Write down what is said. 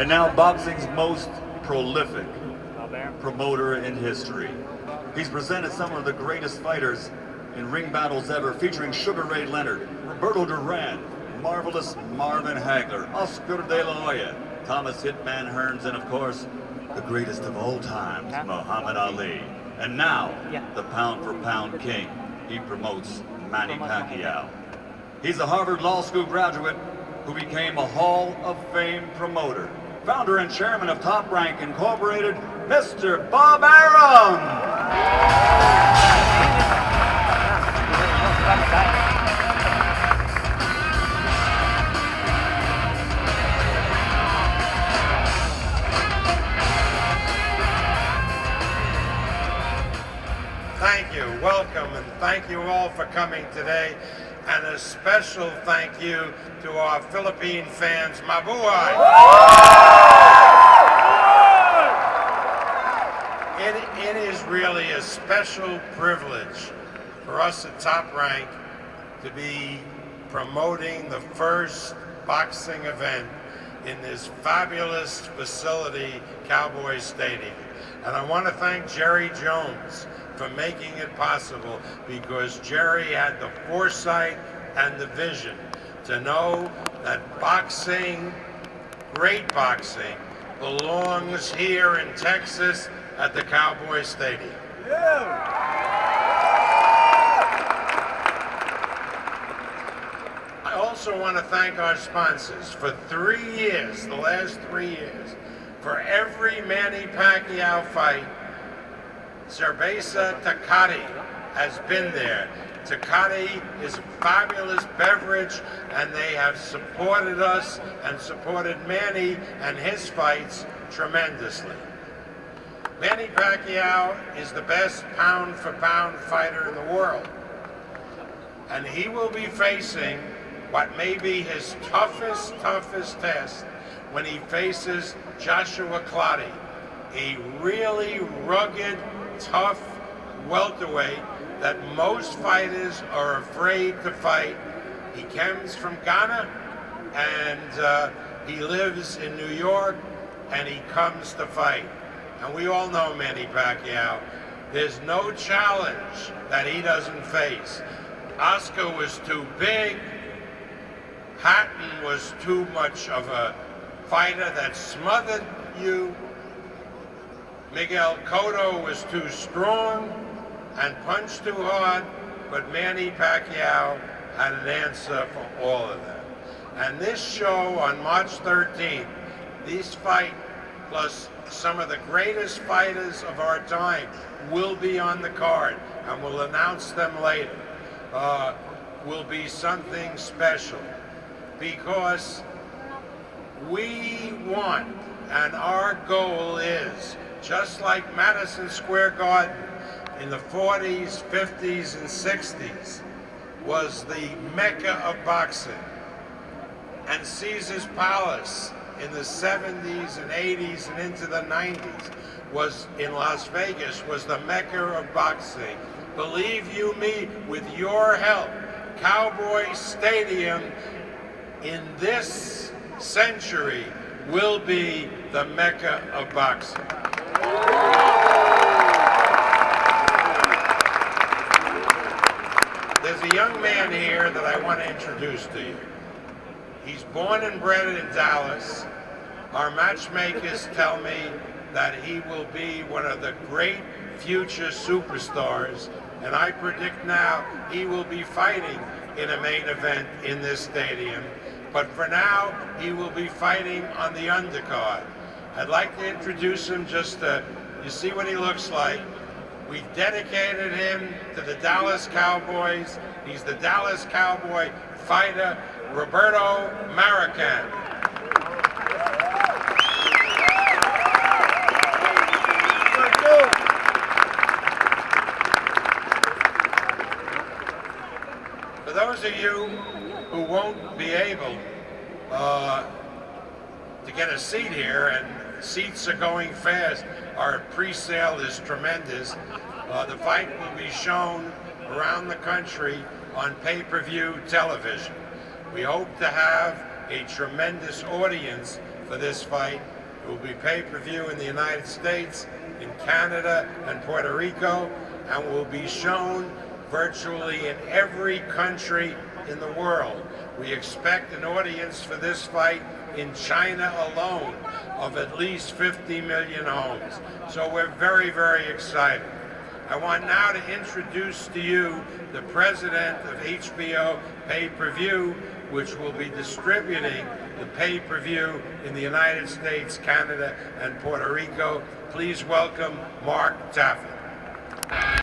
and now boxing's most prolific promoter in history. He's presented some of the greatest fighters in ring battles ever, featuring Sugar Ray Leonard, Roberto Duran, Marvelous Marvin Hagler, Oscar De La Hoya, Thomas Hitman Hearns, and of course, the greatest of all times, Muhammad Ali. And now, the pound-for-pound king, he promotes Manny Pacquiao. He's a Harvard Law School graduate who became a Hall of Fame promoter. Founder and chairman of Top Rank Incorporated, Mr. Bob Arum. Thank you, welcome, and thank you all for coming today. And a special thank you to our Philippine fans, Mabuhay! It is really a special privilege for us at Top Rank to be promoting the first boxing event in this fabulous facility, Cowboys Stadium. And I want to thank Jerry Jones for making it possible, because Jerry had the foresight and the vision to know that boxing, great boxing, belongs here in Texas at the Cowboys Stadium. I also want to thank our sponsors for 3 years, the last 3 years, for every Manny Pacquiao fight. Cerveza Clottey has been there. Clottey is a fabulous beverage, and they have supported us and supported Manny and his fights tremendously. Manny Pacquiao is the best pound-for-pound fighter in the world, and he will be facing what may be his toughest test when he faces Joshua Clottey, a really rugged, tough welterweight that most fighters are afraid to fight. He comes from Ghana, and he lives in New York, and he comes to fight. And we all know Manny Pacquiao. There's no challenge that he doesn't face. Oscar was too big. Hatton was too much of a fighter that smothered you. Miguel Cotto was too strong and punched too hard, but Manny Pacquiao had an answer for all of that. And this show on March 13th, these fight plus some of the greatest fighters of our time will be on the card, and we'll announce them later, will be something special, because we want, and our goal is, just like Madison Square Garden in the 40s, 50s, and 60s was the Mecca of boxing, and Caesar's Palace in the 70s and 80s and into the 90s was in Las Vegas, was the Mecca of boxing. Believe you me, with your help, Cowboy Stadium in this century will be the Mecca of boxing. There's a young man here that I want to introduce to you. He's born and bred in Dallas. Our matchmakers tell me that he will be one of the great future superstars, and I predict now he will be fighting in a main event in this stadium. But for now, he will be fighting on the undercard. I'd like to introduce him you see what he looks like. We dedicated him to the Dallas Cowboys. He's the Dallas Cowboy fighter, Roberto Marroquin. For those of you who won't be able to get a seat here, and seats are going fast, our pre-sale is tremendous. The fight will be shown around the country on pay-per-view television. We hope to have a tremendous audience for this fight. It will be pay-per-view in the United States, in Canada, and Puerto Rico, and will be shown virtually in every country in the world. We expect an audience for this fight in China alone of at least 50 million homes. So we're very, very excited. I want now to introduce to you the president of HBO Pay-Per-View, which will be distributing the pay-per-view in the United States, Canada, and Puerto Rico. Please welcome Mark Taffet.